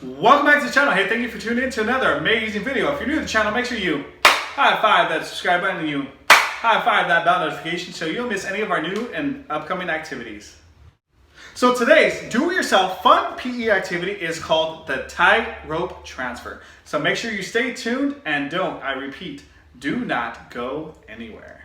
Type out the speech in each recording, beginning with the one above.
Welcome back to the channel. Hey, thank you for tuning in to another amazing video. If you're new to the channel, make sure you high five that subscribe button and you high five that bell notification so you don't miss any of our new and upcoming activities. So today's do-it-yourself fun PE activity is called the tightrope transfer. So make sure you stay tuned and don't, I repeat, do not go anywhere.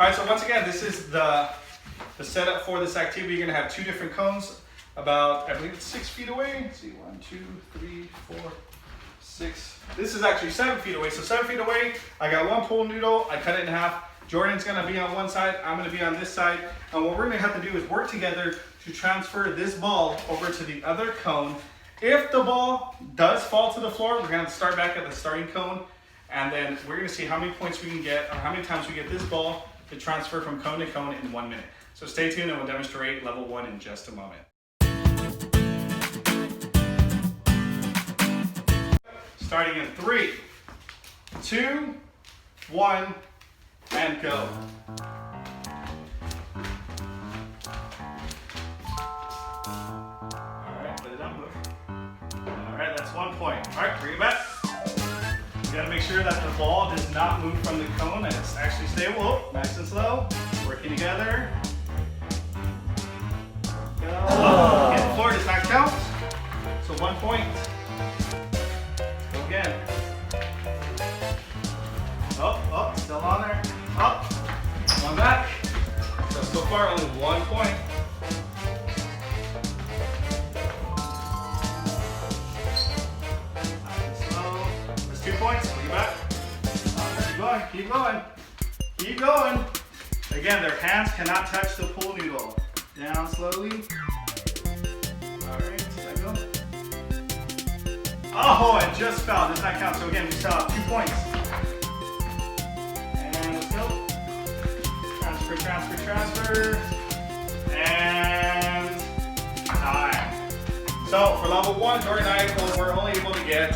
Alright, so once again, this is the setup for this activity. You're going to have two different cones about, I believe it's 6 feet away. Let's see, 1, 2, 3, 4, 6. This is actually 7 feet away. So 7 feet away, I got one pool noodle. I cut it in half. Jordan's going to be on one side. I'm going to be on this side. And what we're going to have to do is work together to transfer this ball over to the other cone. If the ball does fall to the floor, we're going to start back at the starting cone. And then we're going to see how many points we can get or how many times we get this ball to transfer from cone to cone in 1 minute. So stay tuned and we'll demonstrate level 1 in just a moment. Starting in 3, 2, 1, and go. Alright, put it down. Alright, that's 1 point. Alright, bring it back. You gotta make sure that the ball does not move from the cone and it's actually stable. Nice and slow. Working together. Go. Oh. Hit the floor does not count. So 1 point. Go again. Oh, still on there. Up. One back. So far only 1 point. That's 2 points. Bring it back. Keep going. Keep going. Keep going. Again, their hands cannot touch the pool noodle. Down slowly. Alright, let go. Oh, it just fell. Does not count. So again, we still have 2 points. And let's go. Transfer, transfer, transfer. And time. So for level 1, Jordan and I were only able to get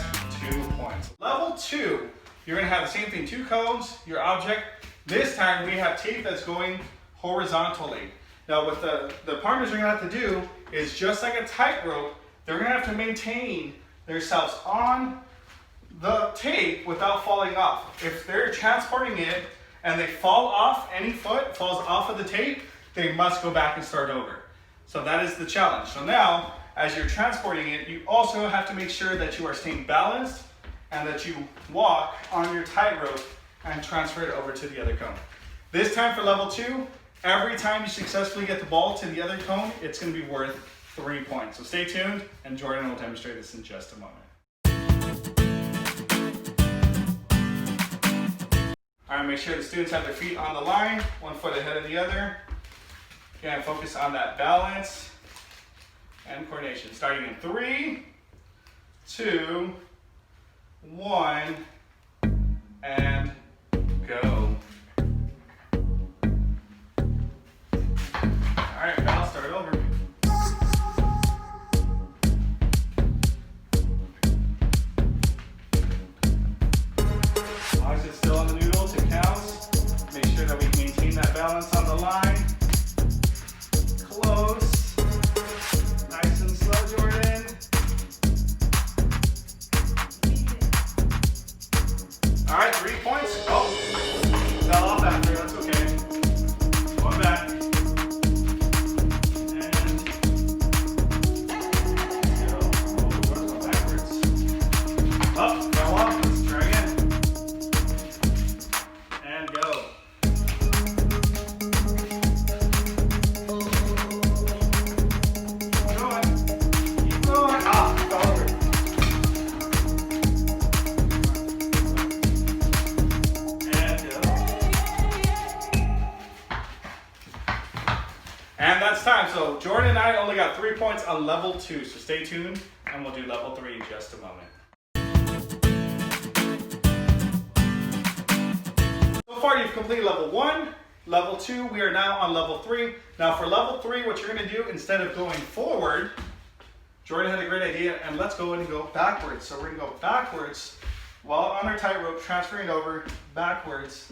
2 points. Level 2, you're going to have the same thing. 2 cones, your object. This time we have tape that's going horizontally. Now what the partners are going to have to do is just like a tightrope, they're going to have to maintain themselves on the tape without falling off. If they're transporting it and they fall off, any foot falls off of the tape, they must go back and start over. So that is the challenge. So now, as you're transporting it, you also have to make sure that you are staying balanced and that you walk on your tightrope and transfer it over to the other cone. This time for level 2, every time you successfully get the ball to the other cone, it's going to be worth 3 points. So stay tuned, and Jordan will demonstrate this in just a moment. All right, make sure the students have their feet on the line, 1 foot ahead of the other. Again, focus on that balance and coordination. Starting in 3, 2, 1, and go. Alright, now start over. As long as it's still on the noodles, it counts. Make sure that we maintain that balance on the line. Close. Nice and slow, Jordan. Alright, 3 points. Oh, fell off after, that's okay. And that's time. So Jordan and I only got 3 points on level 2. So stay tuned and we'll do level 3 in just a moment. So far you've completed level 1, level 2, we are now on level 3. Now for level 3, what you're gonna do, instead of going forward, Jordan had a great idea, and let's go in and go backwards. So we're gonna go backwards while on our tightrope, transferring over backwards.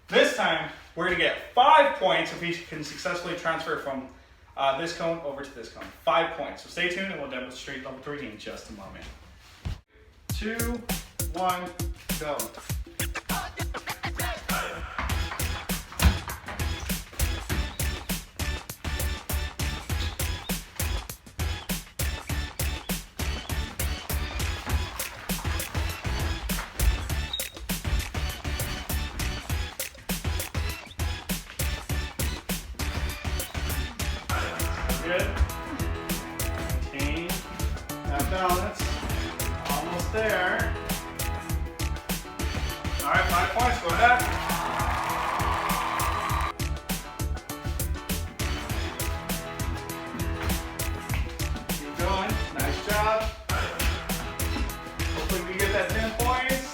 This time, we're gonna get 5 points if we can successfully transfer from this cone over to this cone. 5 points. So stay tuned and we'll demonstrate level 3 in just a moment. 2, 1, go. Good. Maintain that balance. Almost there. All right, 5 points. Go ahead. Keep going. Nice job. Hopefully we get that 10 points.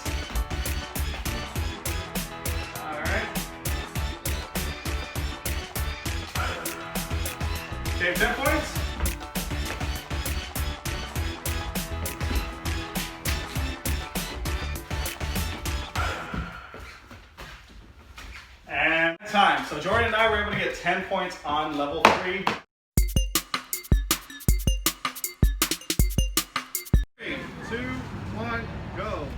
All right. Okay, 10 points. And time. So Jordan and I were able to get 10 points on level 3. 3, 2, 1, go.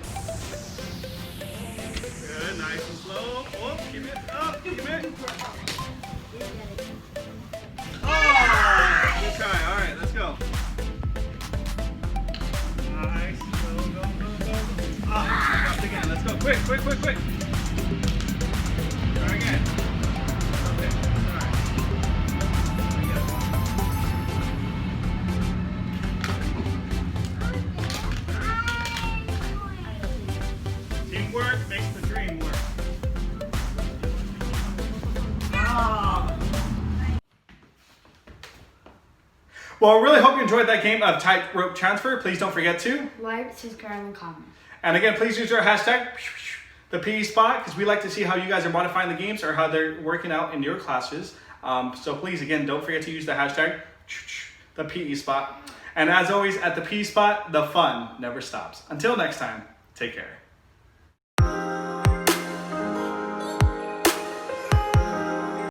Good, nice and slow. Oh, keep it up, keep it. Oh, good try. All right, let's go. Nice. Go, go, go, go. Ah, dropped again. Let's go. Quick, quick, quick, quick. Try again. Okay, all right. Teamwork makes the dream work. Well, I really hope you enjoyed that game of tightrope transfer. Please don't forget to like, subscribe, and comment. And again, please use our hashtag, the PE spot, because we like to see how you guys are modifying the games or how they're working out in your classes. So please, again, don't forget to use the hashtag, the PE spot. And as always, at the PE spot, the fun never stops. Until next time, take care.